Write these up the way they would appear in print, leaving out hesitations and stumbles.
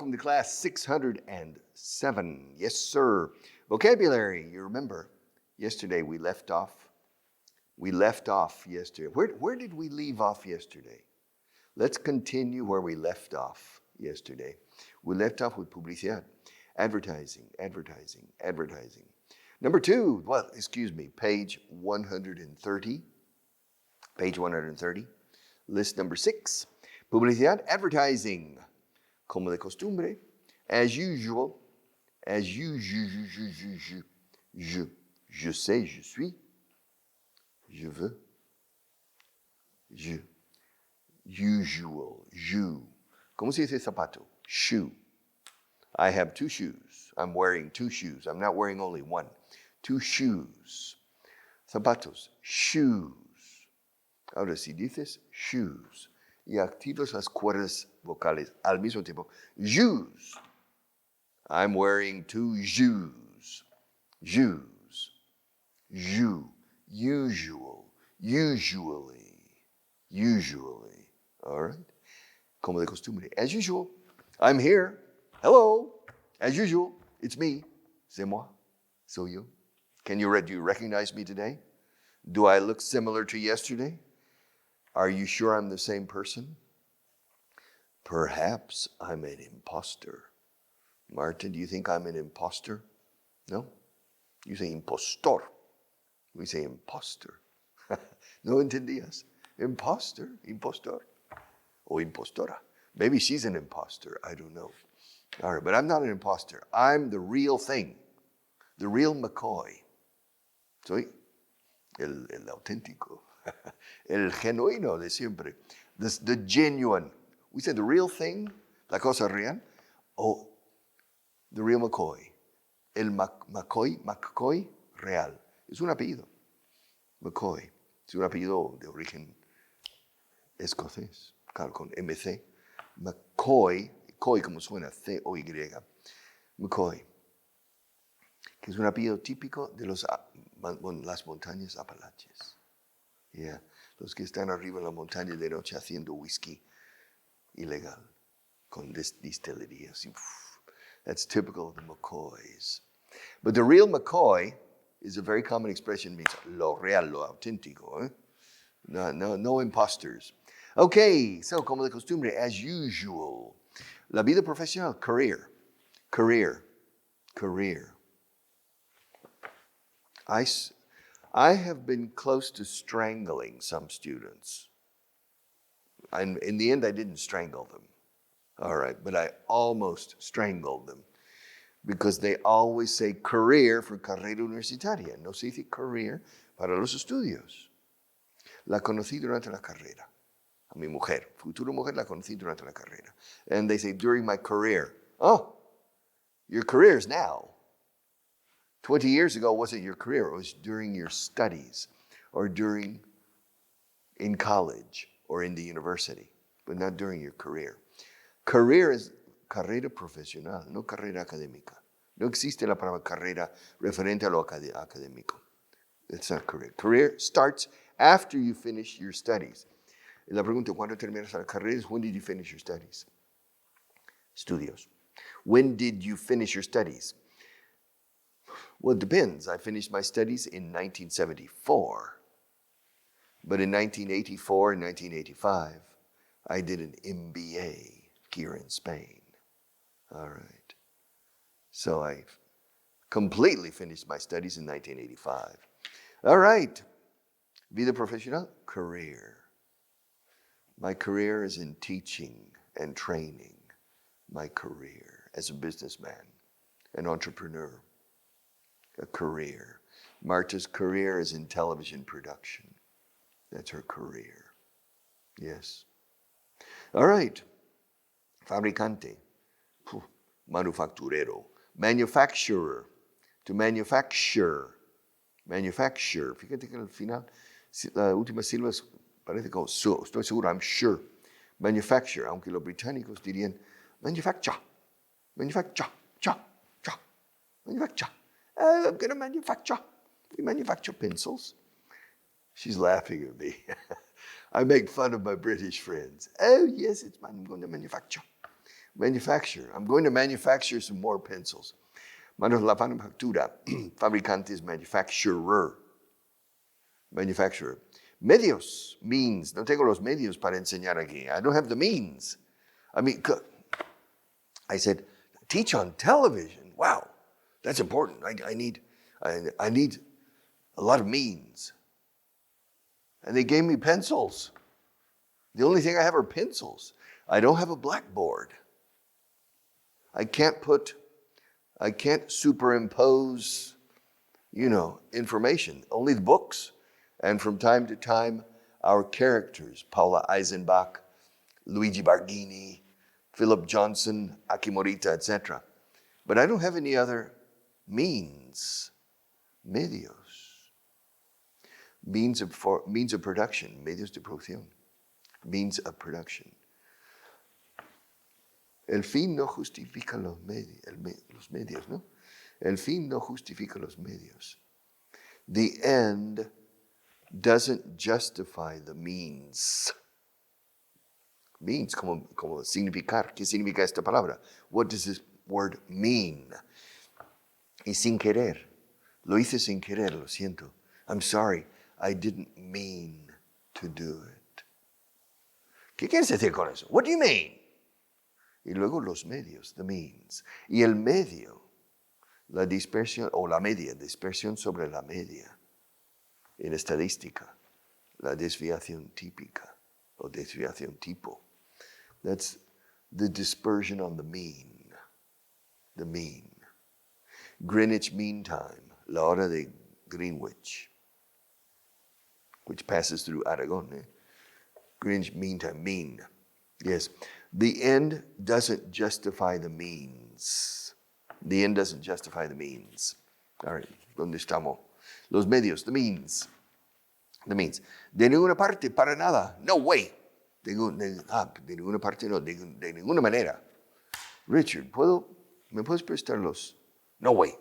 welcome to class 607. Yes, sir. Vocabulary, you remember, yesterday we left off. We left off yesterday. Where did we leave off yesterday? Let's continue where we left off yesterday. We left off with publicidad, advertising. Number two, page 130. Page 130. List number 6. Publicidad, advertising. Como de costumbre, as usual, je sais, je suis, je veux, usual, you. ¿Cómo se dice zapato? Shoe. I have 2 shoes. I'm wearing 2 shoes. I'm not wearing only one. 2 shoes. Zapatos, shoes. Ahora, si dices shoes y activas las cuerdas vocales al mismo tiempo, shoes. I'm wearing 2 shoes. Shoes. You. Usual. Usually. All right? Como de costumbre. As usual, I'm here. Hello. As usual, it's me. C'est moi. Soy yo. Do you recognize me today? Do I look similar to yesterday? Are you sure I'm the same person? Perhaps I'm an imposter. Martin, do you think I'm an imposter? No? You say impostor. We say imposter. No entendías. Imposter, impostor, or impostora. Maybe she's an imposter. I don't know. All right, but I'm not an imposter. I'm the real thing. The real McCoy. Soy el auténtico. El genuino de siempre. The genuine. We say the real thing, la cosa real, o the real McCoy. El McCoy real. Es un apellido. McCoy. Es un apellido de origen escocés, claro, con MC. McCoy, Coy como suena, C-O-Y. McCoy. Que es un apellido típico de las montañas Apalaches. Yeah. Los que están arriba en la montaña de noche haciendo whisky ilegal con distillerías. That's typical of the McCoys. But the real McCoy is a very common expression, means lo real, lo auténtico. Eh? No imposters. Okay, so como de costumbre, as usual. La vida profesional, career. I have been close to strangling some students. In the end, I didn't strangle them. All right, but I almost strangled them because they always say career for carrera universitaria. No se dice career para los estudios. La conocí durante la carrera. A mi mujer, futura mujer, la conocí durante la carrera. And they say, during my career. Oh, your career is now. 20 years ago wasn't your career. It was during your studies or in college or in the university, but not during your career. Career is carrera profesional, no carrera académica. No existe la palabra carrera referente a lo académico. It's not career. Career starts after you finish your studies. La pregunta, ¿cuándo terminas la carrera? Is when did you finish your studies? Estudios. When did you finish your studies? Well, it depends. I finished my studies in 1974. But in 1984 and 1985, I did an MBA here in Spain. All right. So I completely finished my studies in 1985. All right. Vida profesional, career. My career is in teaching and training. My career as a businessman, an entrepreneur, a career. Marta's career is in television production. That's her career. Yes. All right. Fabricante. Manufacturero. Manufacturer. To manufacture. Manufacture. Fíjate que al final, la última sílaba parece como so. Estoy seguro, I'm sure. Manufacture. Aunque los británicos dirían manufacture. Manufacture. Manufacture. I'm going to manufacture. We manufacture pencils. She's laughing at me. I make fun of my British friends. Oh, yes, I'm going to manufacture. Manufacture. I'm going to manufacture some more pencils. Manos la manufactura. Fabricante is manufacturer. Manufacturer. Medios, means. No tengo los medios para enseñar aquí. I don't have the means. I said, teach on television. Wow, that's important. I need a lot of means. And they gave me pencils. The only thing I have are pencils. I don't have a blackboard. I can't superimpose, information. Only the books. And from time to time, our characters, Paula Eisenbach, Luigi Barghini, Philip Johnson, Aki Morita, etc. But I don't have any other means, medios. Means of production, medios de producción. Means of production. El fin no justifica los medios, ¿no? El fin no justifica los medios. The end doesn't justify the means. Means, como significar. ¿Qué significa esta palabra? What does this word mean? Y sin querer. Lo hice sin querer, lo siento. I'm sorry, I didn't mean to do it. ¿Qué quieres decir con eso? What do you mean? Y luego los medios, the means. Y el medio, la dispersión o la media, dispersión sobre la media. En estadística, la desviación típica o desviación tipo. That's the dispersion on the mean. The mean. Greenwich Mean Time, la hora de Greenwich, which passes through Aragon. Greenwich Mean Time, mean. Yes. The end doesn't justify the means. The end doesn't justify the means. All right, ¿dónde estamos? Los medios, the means. The means. De ninguna parte, para nada. No way. De ninguna parte, no. De ninguna manera. Richard, ¿me puedes prestarlos? No way.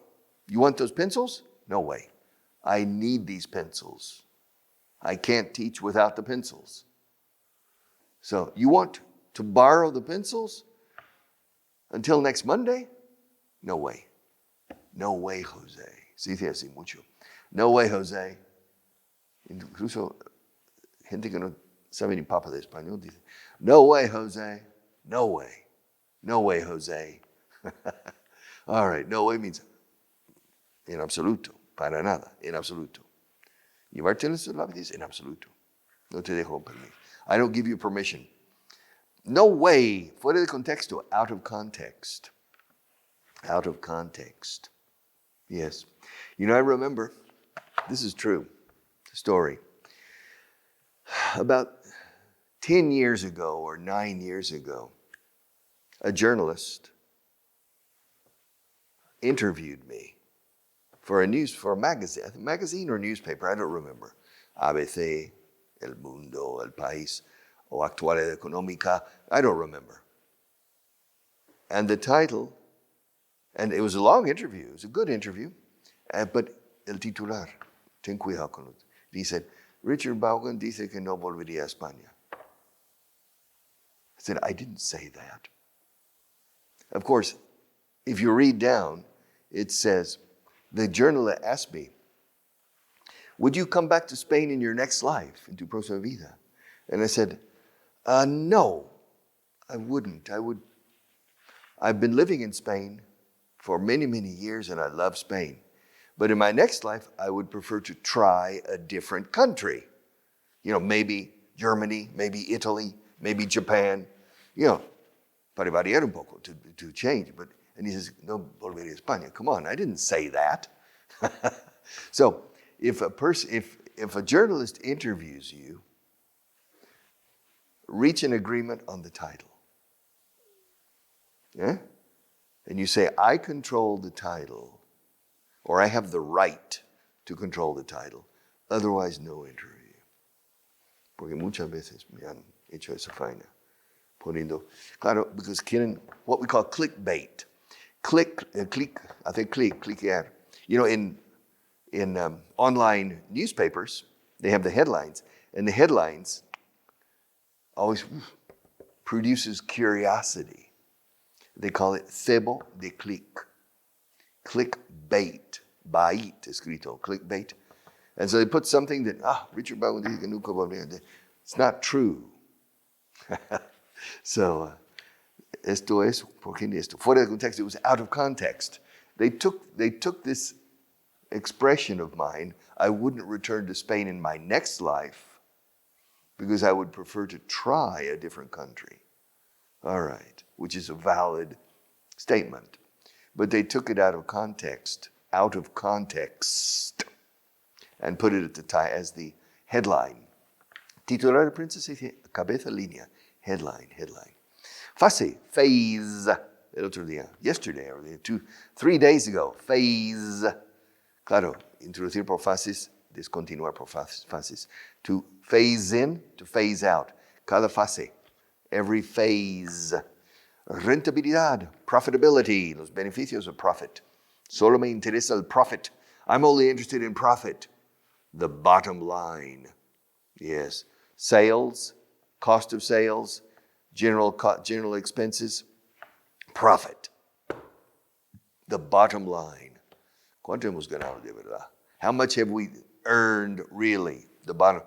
You want those pencils? No way. I need these pencils. I can't teach without the pencils. So, you want to borrow the pencils until next Monday? No way. No way, Jose. Se dice así mucho. No way, Jose. Incluso gente que no sabe ni papa de español dice, no way, Jose. No way. No way, Jose. All right, no way means en absoluto, para nada, en absoluto. Llevarte los lápices en absoluto. No te dejo permiso. I don't give you permission. No way, fuera de contexto, out of context. Out of context. Yes. I remember, this is true, story. About 10 years ago or 9 years ago, a journalist interviewed me for a magazine or newspaper, I don't remember. ABC, El Mundo, El País, o Actualidad Económica, I don't remember. And the title, and it was a long interview, it was a good interview, but el titular, ten cuidado con it. Dice, Richard Vaughan dice que no volvería a España. I said, I didn't say that. Of course, if you read down, it says, the journalist asked me, would you come back to Spain in your next life, in tu próxima vida? And I said, no, I wouldn't. I've been living in Spain for many, many years, and I love Spain. But in my next life, I would prefer to try a different country. Maybe Germany, maybe Italy, maybe Japan, para variar un poco, to change. And he says, no volvería a España. Come on, I didn't say that. So if a journalist interviews you, reach an agreement on the title. Yeah? And you say, I control the title, or I have the right to control the title. Otherwise, no interview. Porque muchas veces me han hecho esa faena. Claro, because quieren what we call clickbait. Cliquear. In online newspapers, they have the headlines, and the headlines always produces curiosity. They call it cebo de click. Clickbait. Bait escrito. Clickbait. And so they put something that, Richard Vaughan dice que nunca volverá. It's not true. So, esto es, ¿por qué esto? Fuera de contexto, it was out of context. They took this expression of mine, I wouldn't return to Spain in my next life because I would prefer to try a different country. All right, which is a valid statement. But they took it out of context, and put it at as the headline. Titular de prensa se dice cabeza línea, headline. Fase, phase, el otro día, yesterday, or 3 days ago, phase. Claro, introducir por fases, descontinuar por fases. To phase in, to phase out. Cada fase, every phase. Rentabilidad, profitability, los beneficios of profit. Solo me interesa el profit. I'm only interested in profit. The bottom line. Yes. Sales, cost of sales, general expenses, profit. The bottom line. ¿Cuánto hemos ganado de verdad? How much have we earned really? The bottom.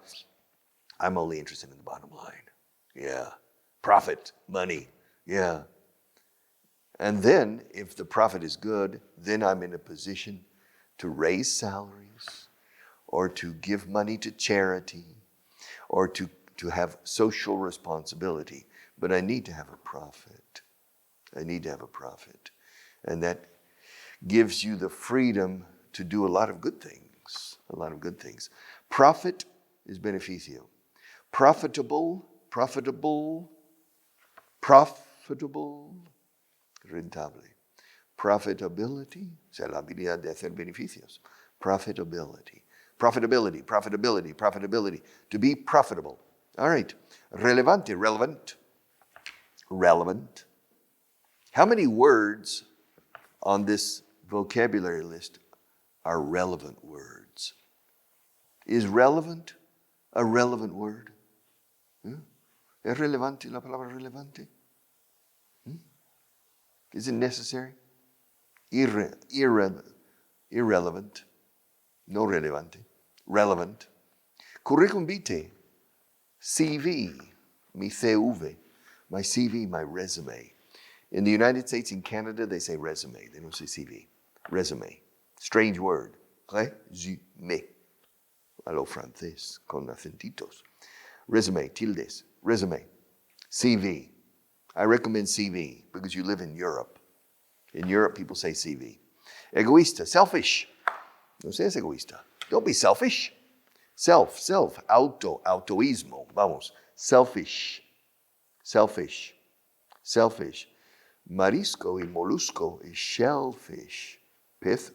I'm only interested in the bottom line. Yeah. Profit, money. Yeah. And then, if the profit is good, then I'm in a position to raise salaries or to give money to charity or to have social responsibility. But I need to have a profit. And that gives you the freedom to do a lot of good things. Profit is beneficio. Profitable, rentable. Profitability, o sea, la habilidad de hacer beneficios. Profitability. To be profitable. All right. Relevant. How many words on this vocabulary list are relevant words? Is relevant a relevant word? ¿Es relevante la palabra relevante? Is it necessary? Irrelevant. No relevante. Relevant. Curriculum vitae. CV. Mi CV. My CV, my resume. In the United States and Canada, they say resume. They don't say CV. Resume. Strange word. Resume. A lo francés, con acentitos. Resume, tildes. Resume. CV. I recommend CV because you live in Europe. In Europe, people say CV. Egoísta, selfish. No seas egoísta. Don't be selfish. Self, autoísmo. Vamos. Selfish. Marisco y molusco is shellfish. Pez,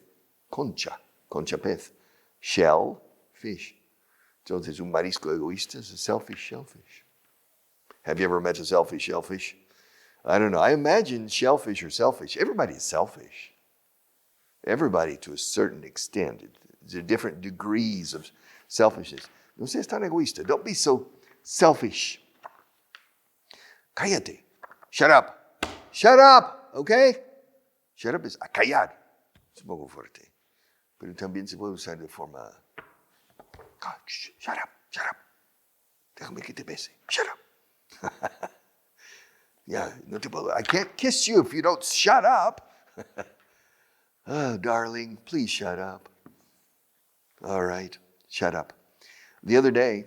concha pez. Shellfish. Entonces, un marisco egoísta is a selfish shellfish. Have you ever met a selfish shellfish? I don't know. I imagine shellfish are selfish. Everybody is selfish. Everybody to a certain extent. There are different degrees of selfishness. No seas tan egoísta. Don't be so selfish. Cállate. Shut up, okay? Shut up es a callar. Es un poco fuerte. Pero también se puede usar de forma... Shut up. Déjame que te bese. Shut up. Yeah, no te puedo. I can't kiss you if you don't shut up. Oh, darling, please shut up. All right, shut up. The other day,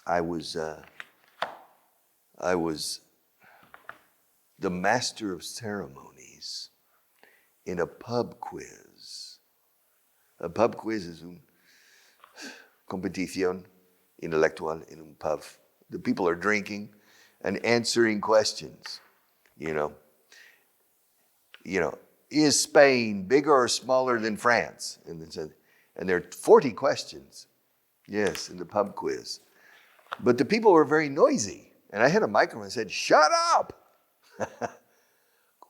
I was the master of ceremonies in a pub quiz. A pub quiz is una competición intelectual in un pub. The people are drinking and answering questions. You know, is Spain bigger or smaller than France? And there are 40 questions, yes, in the pub quiz. But the people were very noisy. And I had a microphone and said, shut up.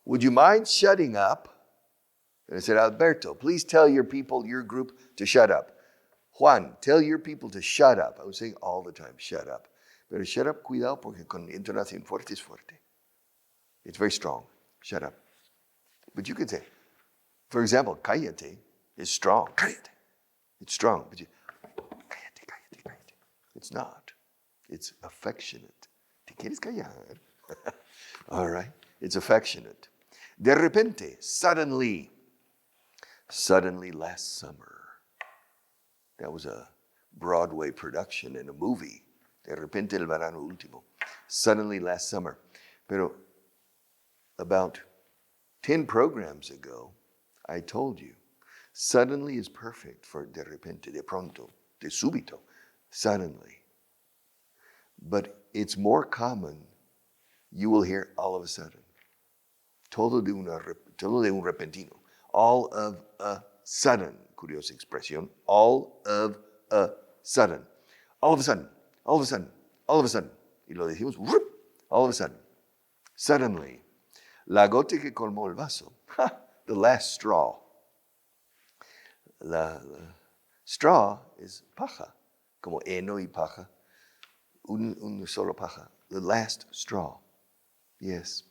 Would you mind shutting up? And I said, Alberto, please tell your people, your group, to shut up. Juan, tell your people to shut up. I was saying all the time, shut up. Pero shut up, cuidado, porque con entonación fuerte es fuerte. It's very strong. shut up. But you could say, for example, cállate is strong. Cállate. It's strong. But cállate, cállate, cállate. It's not. It's affectionate. ¿Te quieres callar? All right. It's affectionate. De repente, suddenly. Suddenly last summer. That was a Broadway production in a movie. De repente el verano último. Suddenly last summer. Pero about 10 programs ago, I told you, suddenly is perfect for de repente, de pronto, de súbito, suddenly. But it's more common, you will hear all of a sudden. Todo de un repentino. All of a sudden. Curiosa expresión. All of a sudden. All of a sudden. All of a sudden. All of a sudden. Y lo decimos, all of a sudden. Suddenly. La gota que colmó el vaso. The last straw. La straw is paja. Como heno y paja. Un solo paja. The last straw. Yes.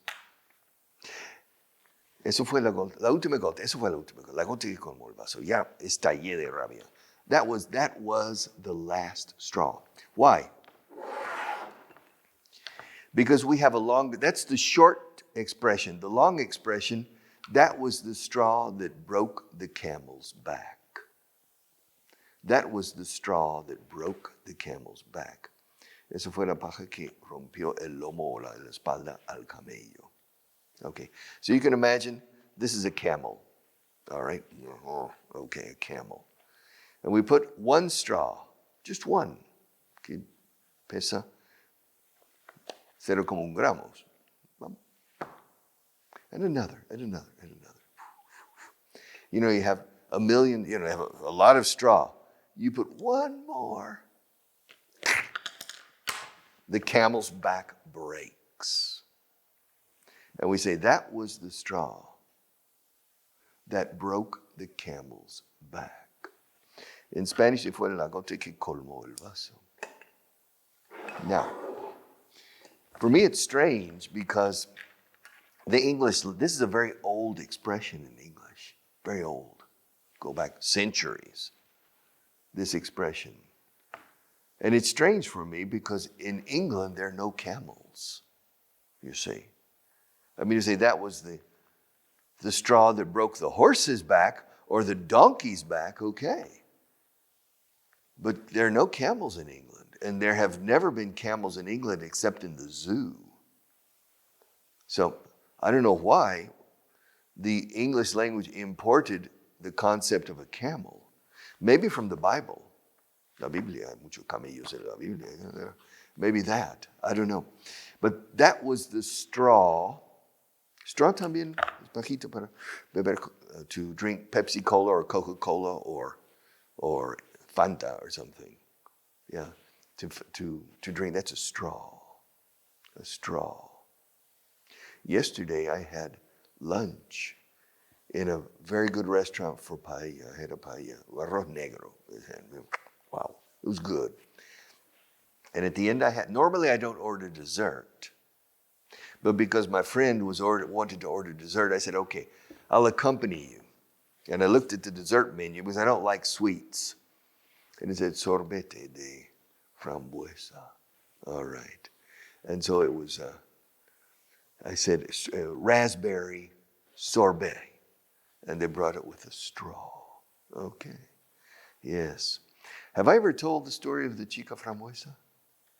Eso fue la última gota. Eso fue la última gota. La gota que colmó el vaso. Ya estallé de rabia. That was the last straw. Why? Because we have that's the short expression. The long expression, that was the straw that broke the camel's back. That was the straw that broke the camel's back. Eso fue la paja que rompió el lomo o la espalda al camello. Okay, so you can imagine this is a camel, all right? Okay, a camel. And we put one straw, just one, que pesa 0.1 gramos. And another. You know, you have a million, you have a lot of straw. You put one more, the camel's back breaks. And we say, that was the straw that broke the camel's back. In Spanish, fue la gota que colmó el vaso. Now, for me, it's strange because the English, this is a very old expression in English, very old. Go back centuries, this expression. And it's strange for me because in England, there are no camels, you see. I mean, you say that was the straw that broke the horse's back or the donkey's back, okay. But there are no camels in England, and there have never been camels in England except in the zoo. So I don't know why the English language imported the concept of a camel. Maybe from the Bible. La Biblia, hay muchos camellos en la Biblia. Maybe that, I don't know. But that was the straw. Straw también es bajito para beber, to drink Pepsi Cola or Coca-Cola or Fanta or something. Yeah, to drink, that's a straw. A straw. Yesterday I had lunch in a very good restaurant for paella. I had a paella, arroz negro. Wow, it was good. And at the end normally I don't order dessert. But because my friend wanted to order dessert, I said, okay, I'll accompany you. And I looked at the dessert menu because I don't like sweets. And it said sorbete de frambuesa. All right. And so it was, I said, raspberry sorbet. And they brought it with a straw. Okay. Yes. Have I ever told the story of the chica frambuesa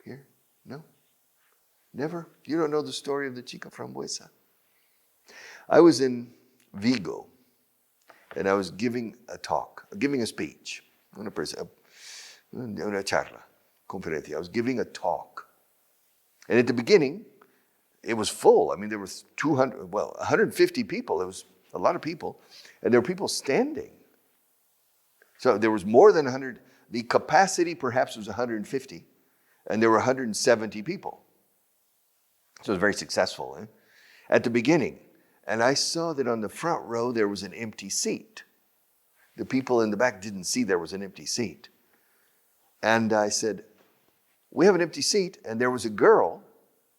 here? No? Never? You don't know the story of the chica frambuesa? I was in Vigo, and I was giving a speech. Una charla, conferencia. I was giving a talk. And at the beginning, it was full. I mean, there was 150 people. It was a lot of people. And there were people standing. So there was more than 100. The capacity perhaps was 150. And there were 170 people. So it was very successful at the beginning. And I saw that on the front row there was an empty seat. The people in the back didn't see there was an empty seat. And I said, we have an empty seat. And there was a girl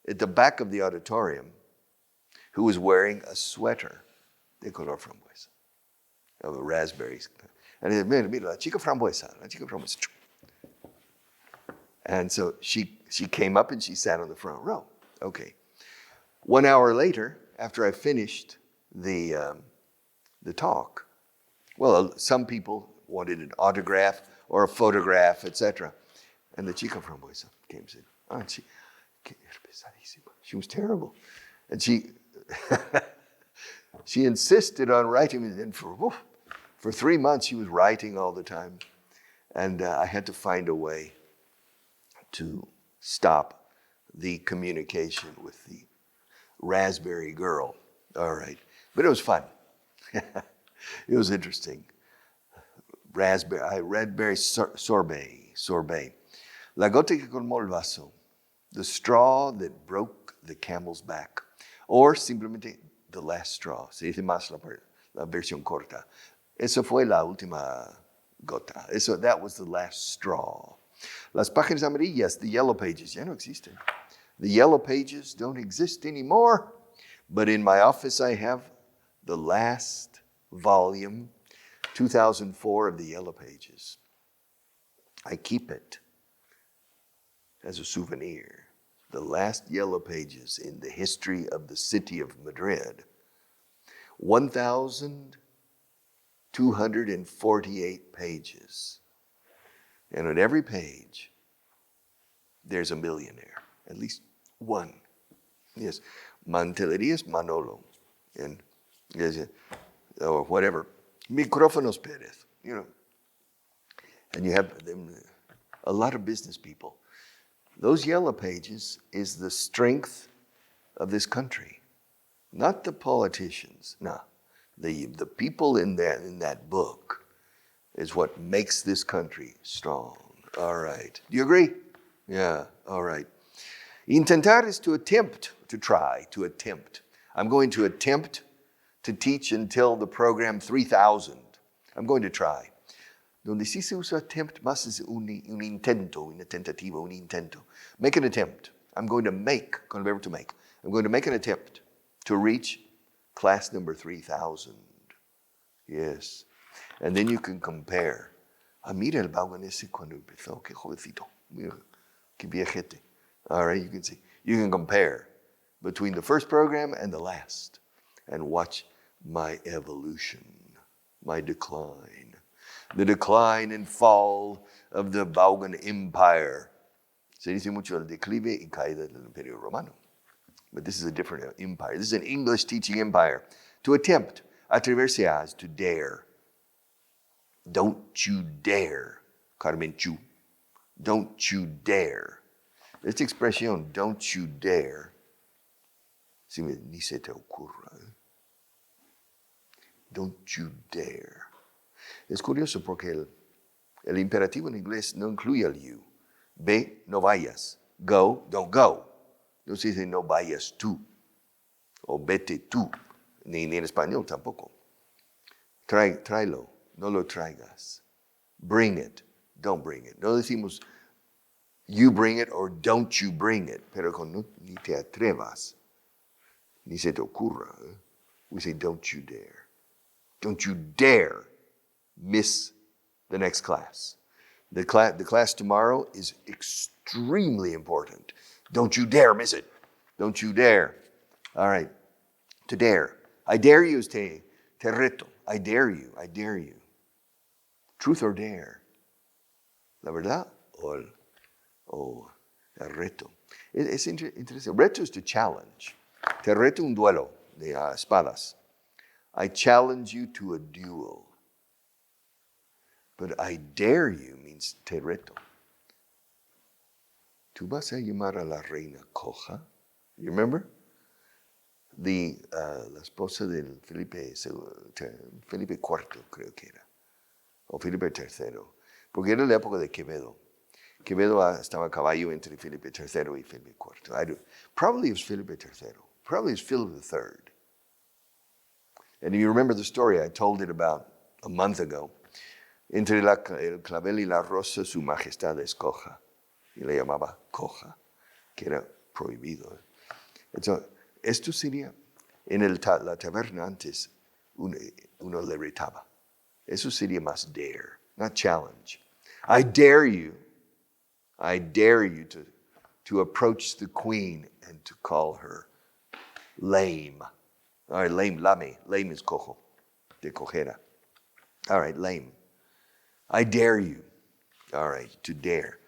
at the back of the auditorium who was wearing a sweater de color frambuesa, of raspberries. And he said, mira, la chica frambuesa, la chica frambuesa. And so she came up and she sat on the front row. Okay. 1 hour later, after I finished the talk, well, some people wanted an autograph or a photograph, etc. And the chica frambuesa came and said, oh, she was terrible. And she insisted on writing, and for 3 months she was writing all the time. And I had to find a way to stop the communication with the raspberry girl. All right. But it was fun. It was interesting. Raspberry sorbet. La gota que colmó el vaso. The straw that broke the camel's back. Or simplemente the last straw. Se dice más la versión corta. Esa fue la última gota. That was the last straw. Las páginas amarillas, the yellow pages, ya no existen. The yellow pages don't exist anymore. But in my office I have the last volume, 2004, of the yellow pages. I keep it as a souvenir. The last yellow pages in the history of the city of Madrid. 1,248 pages. And on every page, there's a millionaire, at least one. Yes, Mantelerías Manolo, and or whatever, Micrófonos Pérez, and you have them, a lot of business people. Those yellow pages is the strength of this country, not the politicians. No, the people in that book is what makes this country strong. All right. Do you agree? Yeah. All right. Intentar is to attempt, to try, to attempt. I'm going to attempt to teach until the program 3,000. I'm going to try. Donde sí se usa attempt más es un intento, una tentativa, un intento. Make an attempt. I'm going to make, con el verbo to make. I'm going to make an attempt to reach class number 3,000. Yes. And then you can compare. Mira el Vaughan ese cuando empezó, qué jovencito. Mira, qué viejete. All right, you can see. You can compare between the first program and the last and watch my evolution, my decline. The decline and fall of the Vaughan Empire. Se dice mucho el declive y caída del Imperio Romano. But this is a different empire. This is an English teaching empire. To attempt, atreverse a, is to dare. Don't you dare, Carmen Chu. Don't you dare. Esta expresión, don't you dare, ni se te ocurra. Don't you dare. Es curioso porque el imperativo en inglés no incluye el you. Ve, no vayas. Go, don't go. No se dice no vayas tú. O vete tú. Ni en español tampoco. Tráelo, no lo traigas. Bring it, don't bring it. No decimos you bring it or don't you bring it. Pero con ni te atrevas, ni se te ocurra. We say don't you dare. Don't you dare miss the next class. The class tomorrow is extremely important. Don't you dare miss it. Don't you dare. All right. To dare. I dare you is te reto. I dare you. I dare you. Truth or dare. La verdad o el reto. Es interesante. Reto is to challenge. Te reto un duelo de espadas. I challenge you to a duel. But I dare you means te reto. ¿Tú vas a llamar a la reina coja? You remember? La esposa del Felipe IV, creo que era. O Felipe III. Porque era la época de Quevedo. Quevedo estaba a caballo entre Felipe III y Felipe IV. Probably it was Felipe III. Probably it was Philip III. And if you remember the story, I told it about a month ago. Entre el clavel y la rosa, su majestad es coja. Y le llamaba coja, que era prohibido. Entonces, esto sería En la taberna antes, uno le retaba. Eso sería más dare, not challenge. I dare you to approach the queen and to call her lame. All right, lame, lame. Lame is cojo, de cojera. All right, lame. I dare you. All right, to dare.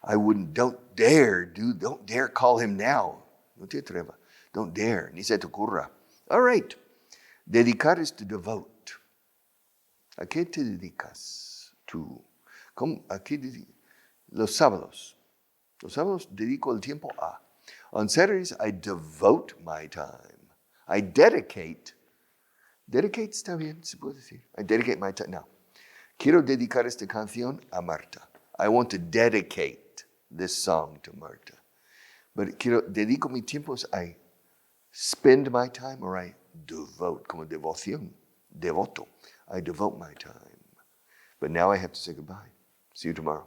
Don't dare call him now. No te atreva. Don't dare, ni se te ocurra. All right, dedicar is to devote. ¿A qué te dedicas tú? Los sábados. Los sábados dedico el tiempo a. On Saturdays, I devote my time. I dedicate. Dedicate está bien, se puede decir. I dedicate my time. Now, quiero dedicar esta canción a Marta. I want to dedicate this song to Marta. But dedico mi tiempo, I spend my time or I devote, como devoción, devoto. I devote my time. But now I have to say goodbye. See you tomorrow.